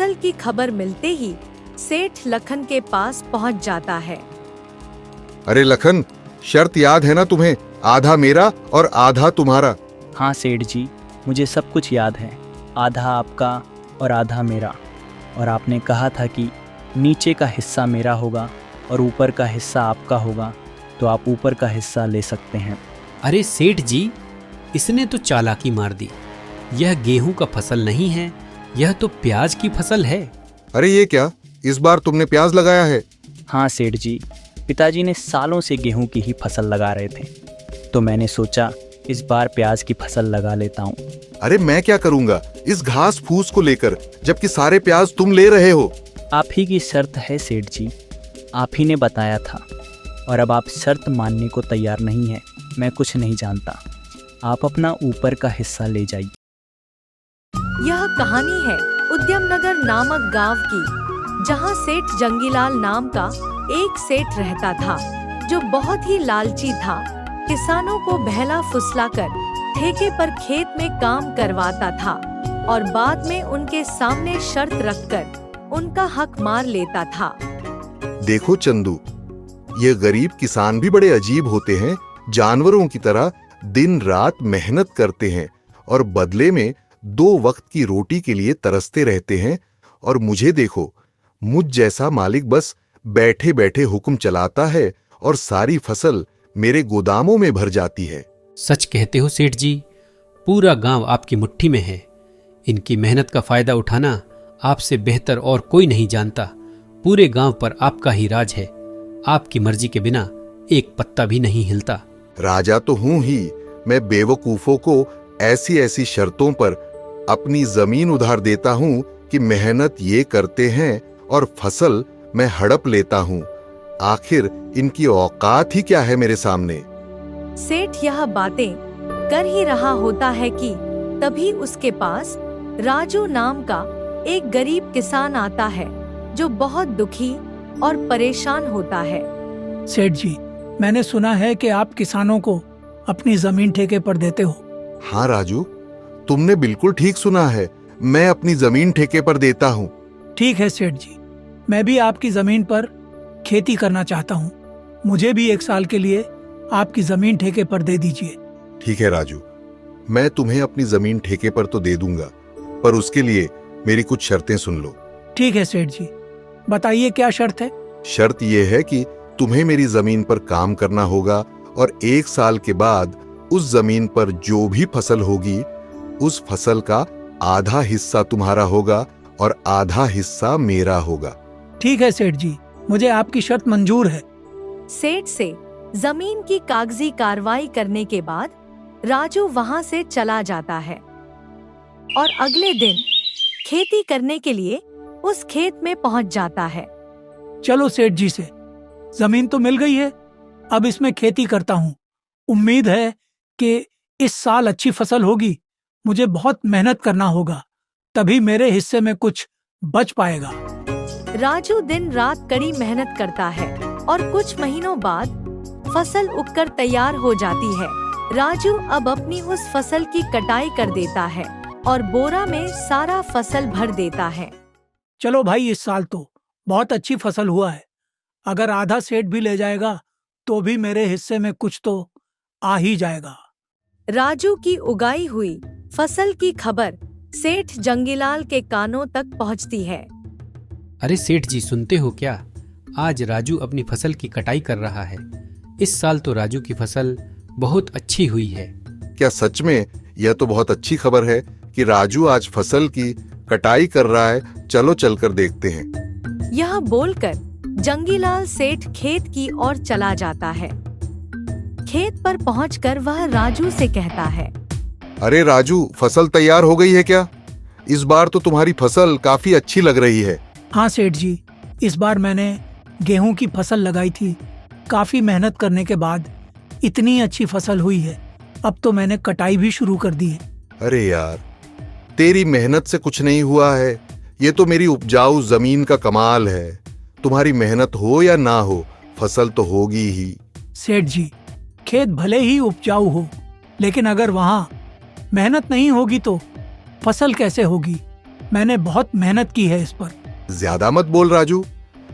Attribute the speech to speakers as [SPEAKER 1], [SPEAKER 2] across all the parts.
[SPEAKER 1] फसल की खबर मिलते ही सेठ लखन के पास पहुंच जाता है।
[SPEAKER 2] अरे लखन, शर्त याद है ना तुम्हें? आधा मेरा और आधा तुम्हारा।
[SPEAKER 3] हाँ सेठ जी, मुझे सब कुछ याद है। आधा आपका और आधा मेरा। और आपने कहा था कि नीचे का हिस्सा मेरा होगा और ऊपर का हिस्सा आपका होगा, तो आप ऊपर का हिस्सा ले सकते हैं।
[SPEAKER 4] अरे सेठ जी, इसने तो चालाकी मार दी। यह गेहूं का फसल नहीं है, यह तो प्याज की फसल है।
[SPEAKER 2] अरे ये क्या, इस बार तुमने प्याज लगाया है?
[SPEAKER 3] हाँ सेठ जी, पिताजी ने सालों से गेहूं की ही फसल लगा रहे थे, तो मैंने सोचा इस बार प्याज की फसल लगा लेता हूँ।
[SPEAKER 2] अरे मैं क्या करूंगा इस घास फूस को लेकर, जबकि सारे प्याज तुम ले रहे हो।
[SPEAKER 3] आप ही की शर्त है सेठ जी, आप ही ने बताया था, और अब आप शर्त मानने को तैयार नहीं है। मैं कुछ नहीं जानता, आप अपना ऊपर का हिस्सा ले जाइए।
[SPEAKER 1] यह कहानी है उद्यमनगर नामक गांव की, जहां सेठ जंगीलाल नाम का एक सेठ रहता था, जो बहुत ही लालची था। किसानों को बहला फुसलाकर ठेके पर खेत में काम करवाता था और बाद में उनके सामने शर्त रखकर उनका हक मार लेता था।
[SPEAKER 2] देखो चंदू, ये गरीब किसान भी बड़े अजीब होते हैं। जानवरों की तरह दिन रात मेहनत करते हैं और बदले में 2 वक्त की रोटी के लिए तरसते रहते हैं। और मुझे देखो, मुझ जैसा मालिक बस बैठे बैठे हुक्म चलाता है और सारी फसल मेरे गोदामों में भर जाती है।
[SPEAKER 4] सच कहते हो सेठ जी, पूरा गांव आपकी मुट्ठी में है। इनकी मेहनत का फायदा उठाना आपसे बेहतर और कोई नहीं जानता। पूरे गांव पर आपका ही राज है। आपकी मर्जी के बिना एक पत्ता भी नहीं हिलता।
[SPEAKER 2] राजा तो हूं ही, मैं बेवकूफों को ऐसी ऐसी शर्तों पर अपनी जमीन उधार देता हूं कि मेहनत ये करते हैं और फसल मैं हड़प लेता हूं। आखिर इनकी औकात ही क्या है मेरे सामने।
[SPEAKER 1] सेठ यह बातें कर ही रहा होता है कि तभी उसके पास राजू नाम का एक गरीब किसान आता है, जो बहुत दुखी और परेशान होता है।
[SPEAKER 5] सेठ जी, मैंने सुना है कि आप किसानों को अपनी जमीन ठेके पर देते हो।
[SPEAKER 2] हाँ राजू, तुमने बिल्कुल ठीक सुना है, मैं अपनी जमीन ठेके पर देता हूँ।
[SPEAKER 5] ठीक है सेठ जी, मैं भी आपकी जमीन पर खेती करना चाहता हूँ। मुझे भी 1 साल के लिए आपकी जमीन ठेके पर दे दीजिए।
[SPEAKER 2] ठीक है राजू, मैं तुम्हें अपनी जमीन ठेके पर तो दे दूंगा, पर उसके लिए मेरी कुछ शर्तें सुन लो।
[SPEAKER 5] ठीक है सेठ जी, बताइए क्या शर्त है।
[SPEAKER 2] शर्त यह है कि तुम्हें मेरी जमीन पर काम करना होगा और 1 साल के बाद उस जमीन पर जो भी फसल होगी, उस फसल का आधा हिस्सा तुम्हारा होगा और आधा हिस्सा मेरा होगा।
[SPEAKER 5] ठीक है सेठ जी, मुझे आपकी शर्त मंजूर है।
[SPEAKER 1] सेठ से जमीन की कागजी कार्रवाई करने के बाद राजू वहां से चला जाता है और अगले दिन खेती करने के लिए उस खेत में पहुंच जाता है।
[SPEAKER 5] चलो सेठ जी से जमीन तो मिल गई है, अब इसमें खेती करता हूँ। उम्मीद है कि इस साल अच्छी फसल होगी। मुझे बहुत मेहनत करना होगा, तभी मेरे हिस्से में कुछ बच पाएगा।
[SPEAKER 1] राजू दिन रात कड़ी मेहनत करता है और कुछ महीनों बाद फसल उगकर तैयार हो जाती है। राजू अब अपनी उस फसल की कटाई कर देता है और बोरा में सारा फसल भर देता है।
[SPEAKER 5] चलो भाई, इस साल तो बहुत अच्छी फसल हुआ है। अगर आधा सेठ भी ले जाएगा तो भी मेरे हिस्से में कुछ तो आ ही जाएगा।
[SPEAKER 1] राजू की उगाई हुई फसल की खबर सेठ जंगीलाल के कानों तक पहुंचती है।
[SPEAKER 4] अरे सेठ जी, सुनते हो क्या? आज राजू अपनी फसल की कटाई कर रहा है। इस साल तो राजू की फसल बहुत अच्छी हुई है।
[SPEAKER 2] क्या सच में? यह तो बहुत अच्छी खबर है कि राजू आज फसल की कटाई कर रहा है। चलो चलकर देखते हैं।
[SPEAKER 1] यह बोलकर जंगीलाल सेठ खेत की ओर चला जाता है। खेत पर पहुंचकर वह राजू से कहता है,
[SPEAKER 2] अरे राजू, फसल तैयार हो गई है क्या? इस बार तो तुम्हारी फसल काफी अच्छी लग रही है।
[SPEAKER 5] हाँ सेठ जी, इस बार मैंने गेहूं की फसल लगाई थी। काफी मेहनत करने के बाद इतनी अच्छी फसल हुई है। अब तो मैंने कटाई भी शुरू कर दी है।
[SPEAKER 2] अरे यार, तेरी मेहनत से कुछ नहीं हुआ है, ये तो मेरी उपजाऊ जमीन का कमाल है। तुम्हारी मेहनत हो या ना हो, फसल तो होगी ही।
[SPEAKER 5] सेठ जी, खेत भले ही उपजाऊ हो, लेकिन अगर वहाँ मेहनत नहीं होगी तो फसल कैसे होगी? मैंने बहुत मेहनत की है इस पर।
[SPEAKER 2] ज्यादा मत बोल राजू,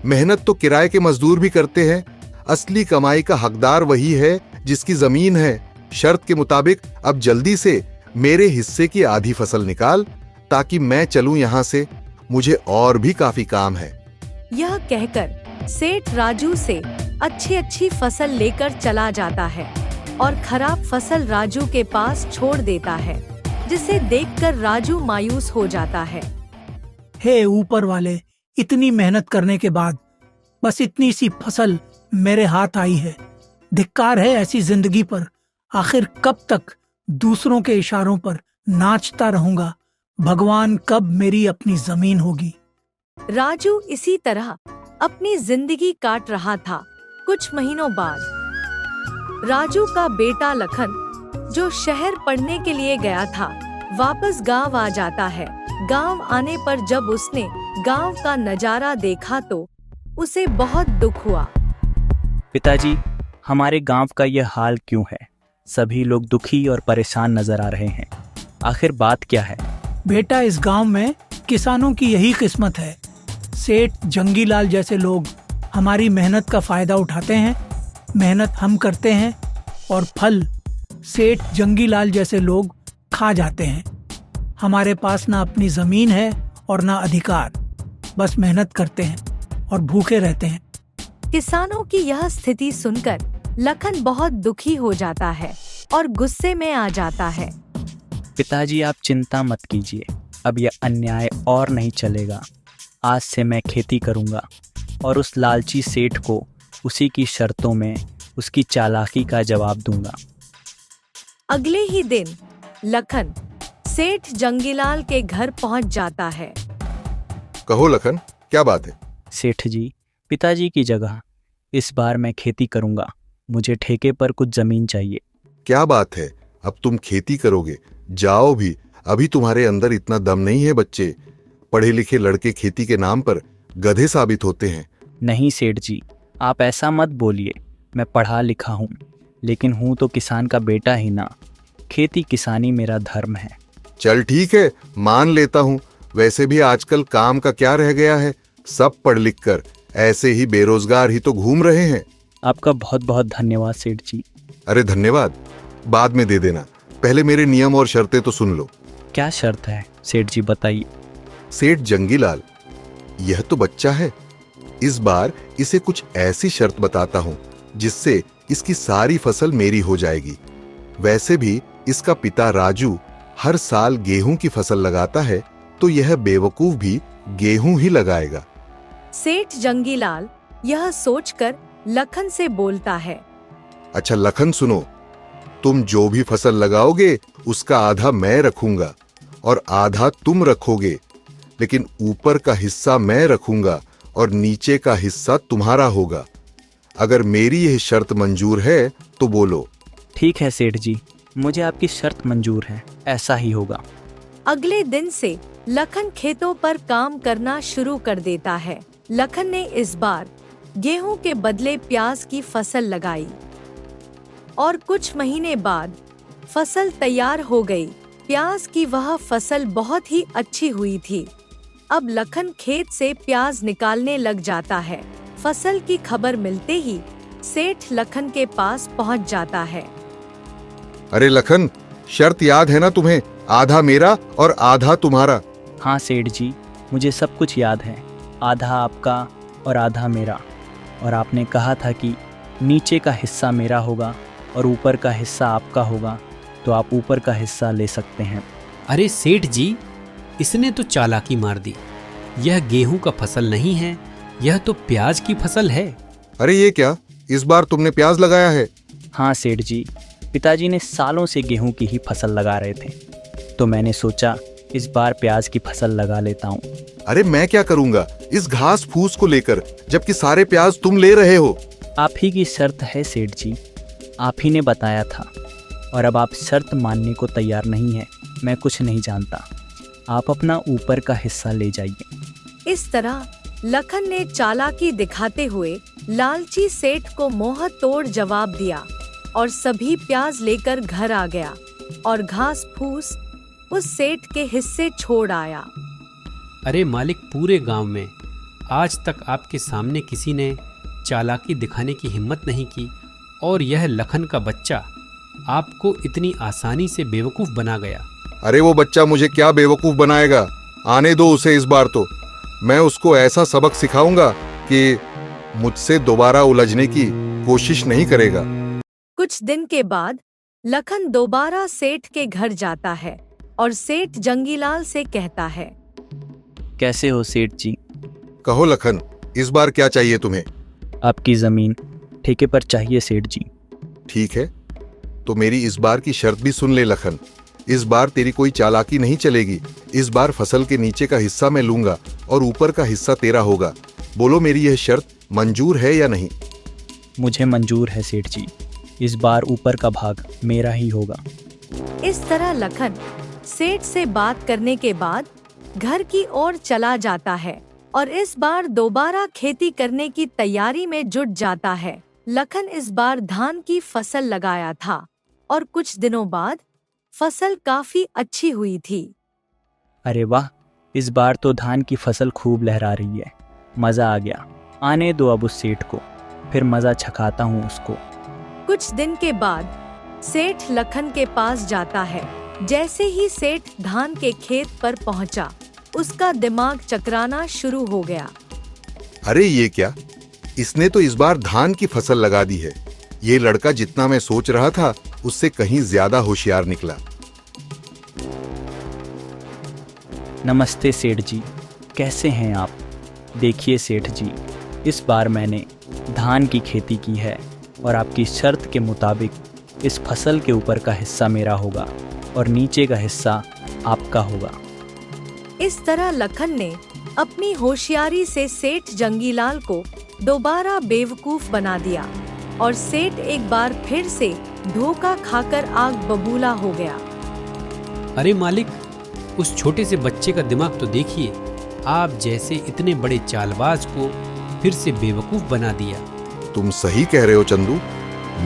[SPEAKER 2] मेहनत तो किराए के मजदूर भी करते हैं। असली कमाई का हकदार वही है जिसकी जमीन है। शर्त के मुताबिक अब जल्दी से मेरे हिस्से की आधी फसल निकाल, ताकि मैं चलूं यहाँ से। मुझे और भी काफी काम है।
[SPEAKER 1] यह कहकर सेठ राजू से अच्छी फसल लेकर चला जाता है और खराब फसल राजू के पास छोड़ देता है, जिसे देखकर राजू मायूस हो जाता है।
[SPEAKER 5] हे ऊपर वाले, इतनी मेहनत करने के बाद बस इतनी सी फसल मेरे हाथ आई है। धिक्कार है ऐसी जिंदगी पर। आखिर कब तक दूसरों के इशारों पर नाचता रहूंगा? भगवान कब मेरी अपनी जमीन होगी?
[SPEAKER 1] राजू इसी तरह अपनी जिंदगी काट रहा था। कुछ महीनों बाद राजू का बेटा लखन, जो शहर पढ़ने के लिए गया था, वापस गांव आ जाता है। गांव आने पर जब उसने गांव का नजारा देखा तो उसे बहुत दुख हुआ।
[SPEAKER 3] पिताजी, हमारे गांव का यह हाल क्यों है? सभी लोग दुखी और परेशान नजर आ रहे हैं। आखिर बात क्या है?
[SPEAKER 5] बेटा, इस गांव में किसानों की यही किस्मत है। सेठ जंगीलाल जैसे लोग हमारी मेहनत का फायदा उठाते हैं। मेहनत हम करते हैं और फल सेठ जंगीलाल जैसे लोग खा जाते हैं। हमारे पास ना अपनी जमीन है और ना अधिकार। बस मेहनत करते हैं और भूखे रहते हैं।
[SPEAKER 1] किसानों की यह स्थिति सुनकर लखन बहुत दुखी हो जाता है और गुस्से में आ जाता है।
[SPEAKER 3] पिताजी, आप चिंता मत कीजिए। अब यह अन्याय और नहीं चलेगा। आज से मैं खेती करूंगा और उस लालची सेठ को उसी की शर्तों में उसकी चालाकी का जवाब दूंगा।
[SPEAKER 1] अगले ही दिन लखन सेठ जंगीलाल के घर पहुंच जाता है।
[SPEAKER 2] कहो लखन, क्या बात है?
[SPEAKER 3] सेठ जी, पिताजी की जगह इस बार मैं खेती करूंगा। मुझे ठेके पर कुछ जमीन चाहिए।
[SPEAKER 2] क्या बात है, अब तुम खेती करोगे? जाओ भी, अभी तुम्हारे अंदर इतना दम नहीं है बच्चे। पढ़े लिखे लड़के खेती के नाम पर गधे साबित होते हैं।
[SPEAKER 3] नहीं सेठ जी, आप ऐसा मत बोलिए। मैं पढ़ा लिखा हूँ, लेकिन हूँ तो किसान का बेटा ही ना। खेती किसानी मेरा धर्म है।
[SPEAKER 2] चल ठीक है, मान लेता हूँ। वैसे भी आजकल काम का क्या रह गया है? सब पढ़ लिख कर ऐसे ही बेरोजगार ही तो घूम रहे हैं।
[SPEAKER 3] आपका बहुत बहुत धन्यवाद सेठ जी।
[SPEAKER 2] अरे धन्यवाद बाद में दे देना, पहले मेरे नियम और शर्तें तो सुन लो।
[SPEAKER 3] क्या शर्त है सेठ जी, बताइए।
[SPEAKER 2] सेठ जंगीलाल, यह तो बच्चा है। इस बार इसे कुछ ऐसी शर्त बताता हूं जिससे इसकी सारी फसल मेरी हो जाएगी। वैसे भी इसका पिता राजू हर साल गेहूं की फसल लगाता है, तो यह बेवकूफ भी गेहूं ही लगाएगा।
[SPEAKER 1] सेठ जंगीलाल यह सोचकर लखन से बोलता है।
[SPEAKER 2] अच्छा लखन सुनो, तुम जो भी फसल लगाओगे उसका आधा मैं रखूंगा और आधा तुम रखोगे, लेकिन ऊपर का हिस्सा मैं रखूंगा और नीचे का हिस्सा तुम्हारा होगा। अगर मेरी यह शर्त मंजूर है तो बोलो।
[SPEAKER 3] ठीक है सेठ जी, मुझे आपकी शर्त मंजूर है, ऐसा ही होगा।
[SPEAKER 1] अगले दिन से लखन खेतों पर काम करना शुरू कर देता है। लखन ने इस बार गेहूं के बदले प्याज की फसल लगाई और कुछ महीने बाद फसल तैयार हो गई। प्याज की वह फसल बहुत ही अच्छी हुई थी। अब लखन खेत से प्याज निकालने लग जाता है। फसल की खबर मिलते ही सेठ लखन के पास पहुंच जाता है।
[SPEAKER 2] अरे लखन, शर्त याद है ना तुम्हें? आधा मेरा और आधा तुम्हारा।
[SPEAKER 3] हाँ सेठ जी, मुझे सब कुछ याद है। आधा आपका और आधा मेरा। और आपने कहा था कि नीचे का हिस्सा मेरा होगा और ऊपर का हिस्सा आपका होगा, तो आप ऊपर का हिस्सा ले सकते हैं।
[SPEAKER 4] अरे सेठ जी, इसने तो चालाकी मार दी। यह गेहूं का फसल नहीं है, यह तो प्याज की फसल है।
[SPEAKER 2] अरे ये क्या, इस बार तुमने प्याज लगाया है?
[SPEAKER 3] हाँ सेठ जी, पिताजी ने सालों से गेहूं की ही फसल लगा रहे थे, तो मैंने सोचा इस बार प्याज की फसल लगा लेता हूँ।
[SPEAKER 2] अरे मैं क्या करूंगा इस घास फूस को लेकर, जबकि सारे प्याज तुम ले रहे हो।
[SPEAKER 3] आप ही की शर्त है सेठ जी, आप ही ने बताया था, और अब आप शर्त मानने को तैयार नहीं है। मैं कुछ नहीं जानता, आप अपना ऊपर का हिस्सा ले जाइए।
[SPEAKER 1] इस तरह लखन ने चालाकी दिखाते हुए लालची सेठ को मुंह तोड़ जवाब दिया और सभी प्याज लेकर घर आ गया और घास फूस उस सेठ के हिस्से छोड़ आया।
[SPEAKER 4] अरे मालिक, पूरे गांव में आज तक आपके सामने किसी ने चालाकी दिखाने की हिम्मत नहीं की, और यह लखन का बच्चा आपको इतनी आसानी से बेवकूफ बना गया।
[SPEAKER 2] अरे वो बच्चा मुझे क्या बेवकूफ बनाएगा? आने दो उसे, इस बार तो मैं उसको ऐसा सबक सिखाऊंगा कि मुझसे दोबारा उलझने की कोशिश नहीं करेगा।
[SPEAKER 1] कुछ दिन के बाद लखन दोबारा सेठ के घर जाता है और सेठ जंगीलाल से कहता है,
[SPEAKER 3] कैसे हो सेठ जी?
[SPEAKER 2] कहो लखन, इस बार क्या चाहिए तुम्हें?
[SPEAKER 3] आपकी ज़मीन ठेके पर चाहिए सेठ जी।
[SPEAKER 2] ठीक है, तो मेरी इस बार की शर्त भी सुन ले लखन। इस बार तेरी कोई चालाकी नहीं चलेगी। इस बार फसल के नीचे का हिस्सा मैं लूंगा और ऊपर का हिस्सा तेरा होगा। बोलो, मेरी यह शर्त मंजूर है या नहीं?
[SPEAKER 3] मुझे मंजूर है सेठ जी। इस बार ऊपर का भाग मेरा ही होगा।
[SPEAKER 1] इस तरह लखन सेठ से बात करने के बाद घर की ओर चला जाता है और इस बार दोबारा खेती करने की तैयारी में जुट जाता है। लखन इस बार धान की फसल लगाया था और कुछ दिनों बाद फसल काफी अच्छी हुई थी।
[SPEAKER 3] अरे वाह, इस बार तो धान की फसल खूब लहरा रही है। मज़ा आ गया। आने दो अब उस सेठ को, फिर मज़ा छकाता हूँ उसको।
[SPEAKER 1] कुछ दिन के बाद सेठ लखन के पास जाता है। जैसे ही सेठ धान के खेत पर पहुंचा, उसका दिमाग चकराना शुरू हो गया।
[SPEAKER 2] अरे ये क्या? इसने तो इस बार धान की फसल लगा दी है। ये लड़का जितना मैं सोच रहा था उससे कहीं ज्यादा होशियार निकला।
[SPEAKER 3] नमस्ते सेठ जी, कैसे हैं आप? देखिए सेठ जी, इस बार मैंने धान की खेती की है और आपकी शर्त के मुताबिक इस फसल के ऊपर का हिस्सा मेरा होगा और नीचे का हिस्सा आपका होगा।
[SPEAKER 1] इस तरह लखन ने अपनी होशियारी से सेठ जंगीलाल को दोबारा बेवकूफ बना दिया और सेठ एक बार फिर से धोखा खाकर आग बबूला हो गया।
[SPEAKER 4] अरे मालिक, उस छोटे से बच्चे का दिमाग तो देखिए। आप जैसे इतने बड़े चालबाज को फिर से बेवकूफ बना दिया।
[SPEAKER 2] तुम सही कह रहे हो चंदू,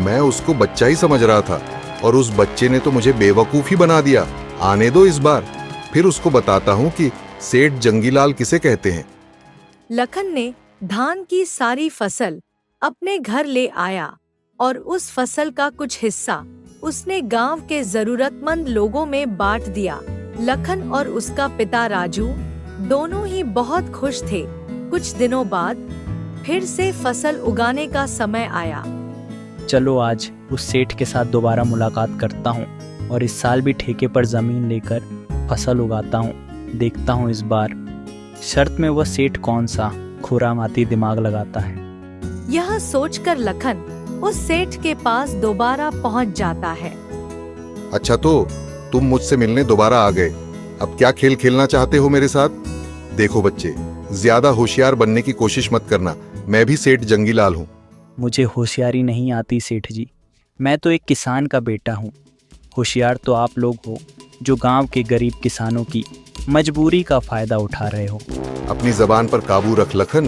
[SPEAKER 2] मैं उसको बच्चा ही समझ रहा था और उस बच्चे ने तो मुझे बेवकूफ ही बना दिया। आने दो इस बार, फिर उसको बताता हूँ कि सेठ जंगीलाल किसे कहते हैं।
[SPEAKER 1] लखन ने धान की सारी फसल अपने घर ले आया और उस फसल का कुछ हिस्सा उसने गांव के जरूरतमंद लोगों में बांट दिया। लखन और उसका पिता राजू दोनों ही बहुत खुश थे। कुछ दिनों बाद फिर से फसल उगाने का समय आया।
[SPEAKER 3] चलो आज उस सेठ के साथ दोबारा मुलाकात करता हूँ और इस साल भी ठेके पर ज़मीन लेकर फसल उगाता हूँ। देखता हूँ इस बार शर्त में वह सेठ कौन सा खुरामाती दिमाग लगाता है।
[SPEAKER 1] यह सोचकर लखन उस सेठ के पास दोबारा पहुंच जाता है।
[SPEAKER 2] अच्छा, तो तुम मुझसे मिलने दोबारा आ गए। अब क्या खेल खेलना चाहते हो मेरे साथ? देखो बच्चे, ज्यादा होशियार बनने की कोशिश मत करना। मैं भी सेठ जंगीलाल हूँ।
[SPEAKER 3] मुझे होशियारी नहीं आती सेठ जी। मैं तो एक किसान का बेटा हूँ। होशियार तो आप लोग हो जो गांव के गरीब किसानों की मजबूरी का फायदा उठा रहे हो।
[SPEAKER 2] अपनी जबान पर काबू रख लखन।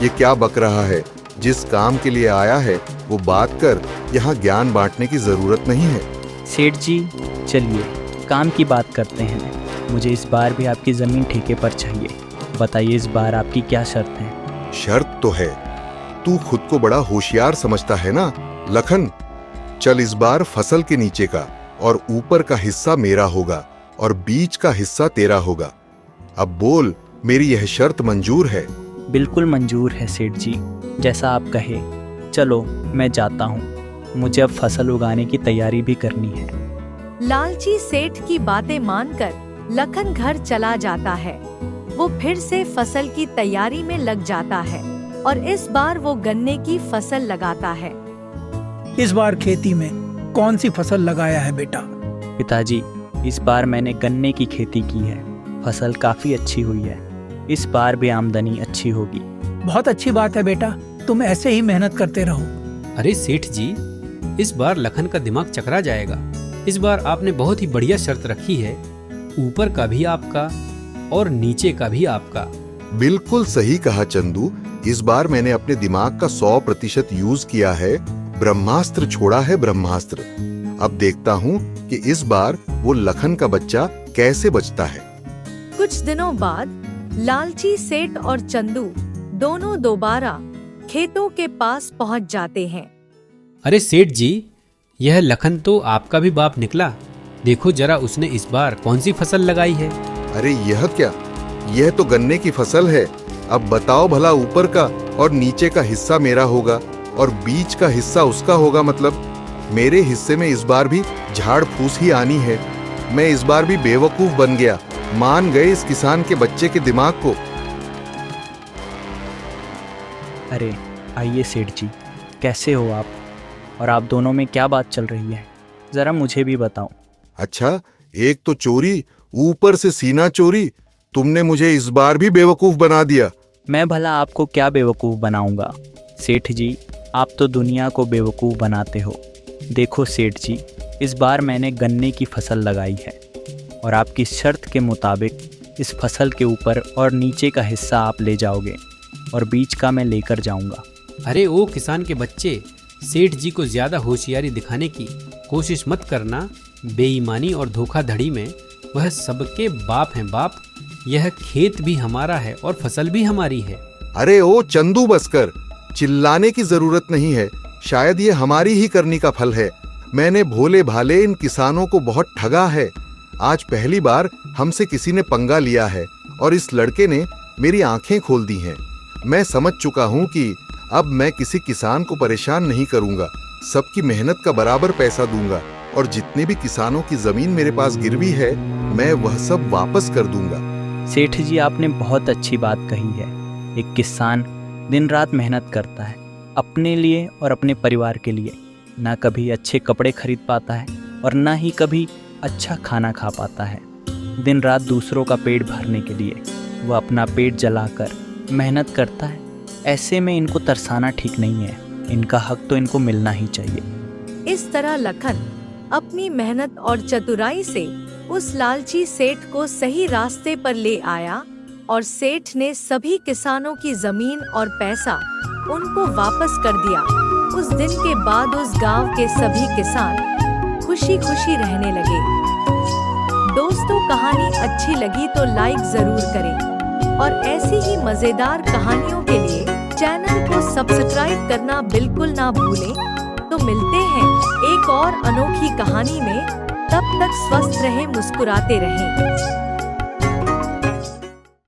[SPEAKER 2] ये क्या बक रहा है? जिस काम के लिए आया है वो बात कर। यहाँ ज्ञान बांटने की जरूरत नहीं है।
[SPEAKER 3] सेठ जी चलिए काम की बात करते हैं। मुझे इस बार भी आपकी ज़मीन ठेके पर चाहिए। बताइए इस बार आपकी क्या शर्त है?
[SPEAKER 2] शर्त तो है। तू खुद को बड़ा होशियार समझता है ना लखन। चल, इस बार फसल के नीचे का और ऊपर का हिस्सा मेरा होगा और बीच का हिस्सा तेरा होगा। अब बोल, मेरी यह शर्त मंजूर है?
[SPEAKER 3] बिल्कुल मंजूर है सेठ जी, जैसा आप कहे। चलो मैं जाता हूँ, मुझे अब फसल उगाने की तैयारी भी करनी है।
[SPEAKER 1] लालची सेठ की बातें मानकर लखन घर चला जाता है। वो फिर से फसल की तैयारी में लग जाता है और इस बार वो गन्ने की फसल लगाता है।
[SPEAKER 5] इस बार खेती में कौन सी फसल लगाया है बेटा?
[SPEAKER 3] पिताजी, इस बार मैंने गन्ने की खेती की है। फसल काफ़ी अच्छी हुई है। इस बार भी आमदनी अच्छी होगी।
[SPEAKER 5] बहुत अच्छी बात है बेटा, तुम ऐसे ही मेहनत करते रहो।
[SPEAKER 4] अरे सेठ जी, इस बार लखन का दिमाग चकरा जाएगा। इस बार आपने बहुत ही बढ़िया शर्त रखी है। ऊपर का भी आपका और नीचे का भी आपका।
[SPEAKER 2] बिल्कुल सही कहा चंदू। इस बार मैंने अपने दिमाग का 100% यूज किया है। ब्रह्मास्त्र छोड़ा है, ब्रह्मास्त्र। अब देखता हूँ कि इस बार वो लखन का बच्चा कैसे बचता है।
[SPEAKER 1] कुछ दिनों बाद लालची सेठ और चंदू दोनों दोबारा खेतों के पास पहुंच जाते हैं।
[SPEAKER 4] अरे सेठ जी, यह लखन तो आपका भी बाप निकला। देखो जरा उसने इस बार कौन सी फसल लगाई है।
[SPEAKER 2] अरे यह क्या, यह तो गन्ने की फसल है। अब बताओ भला, ऊपर का और नीचे का हिस्सा मेरा होगा और बीच का हिस्सा उसका होगा। मतलब मेरे हिस्से में इस बार भी झाड़ फूस ही आनी है। मैं इस बार भी बेवकूफ बन गया। मान गए इस किसान के बच्चे के दिमाग को।
[SPEAKER 3] अरे आइए सेठ जी, कैसे हो आप? और आप दोनों में क्या बात चल रही है, ज़रा मुझे भी बताओ।
[SPEAKER 2] अच्छा, एक तो चोरी, ऊपर से सीना चोरी। तुमने मुझे इस बार भी बेवकूफ बना दिया।
[SPEAKER 3] मैं भला आपको क्या बेवकूफ़ बनाऊंगा? सेठ जी, आप तो दुनिया को बेवकूफ़ बनाते हो। देखो सेठ जी, इस बार मैंने गन्ने की फसल लगाई है और आपकी शर्त के मुताबिक इस फसल के ऊपर और नीचे का हिस्सा आप ले जाओगे और बीच का मैं लेकर जाऊंगा।
[SPEAKER 4] अरे ओ किसान के बच्चे, सेठ जी को ज्यादा होशियारी दिखाने की कोशिश मत करना। बेईमानी और धोखाधड़ी में वह सबके बाप हैं बाप। यह खेत भी हमारा है और फसल भी हमारी है।
[SPEAKER 2] अरे ओ चंदू, बसकर चिल्लाने की जरूरत नहीं है। शायद ये हमारी ही करनी का फल है। मैंने भोले भाले इन किसानों को बहुत ठगा है। आज पहली बार हमसे किसी ने पंगा लिया है और इस लड़के ने मेरी आंखें खोल दी हैं। मैं समझ चुका हूं कि अब मैं किसी किसान को परेशान नहीं करूंगा। सबकी मेहनत का बराबर पैसा दूंगा और जितने भी किसानों की जमीन मेरे पास गिरवी है, मैं वह सब वापस कर दूंगा।
[SPEAKER 3] सेठ जी, आपने बहुत अच्छी बात कही है। एक किसान दिन रात मेहनत करता है अपने लिए और अपने परिवार के लिए। ना कभी अच्छे कपड़े खरीद पाता है और ना ही कभी अच्छा खाना खा पाता है। दिन रात दूसरों का पेट भरने के लिए वह अपना पेट जलाकर मेहनत करता है। ऐसे में इनको तरसाना ठीक नहीं है। इनका हक तो इनको मिलना ही चाहिए।
[SPEAKER 1] इस तरह लखन अपनी मेहनत और चतुराई से उस लालची सेठ को सही रास्ते पर ले आया और सेठ ने सभी किसानों की जमीन और पैसा उनको वापस कर दिया। उस दिन के बाद उस गांव के सभी किसान खुशी खुशी रहने लगे। दोस्तों, कहानी अच्छी लगी तो लाइक जरूर करें और ऐसी ही मजेदार कहानियों के लिए चैनल को सब्सक्राइब करना बिल्कुल ना भूलें। तो मिलते हैं एक और अनोखी कहानी में। तब तक स्वस्थ रहें, मुस्कुराते रहें।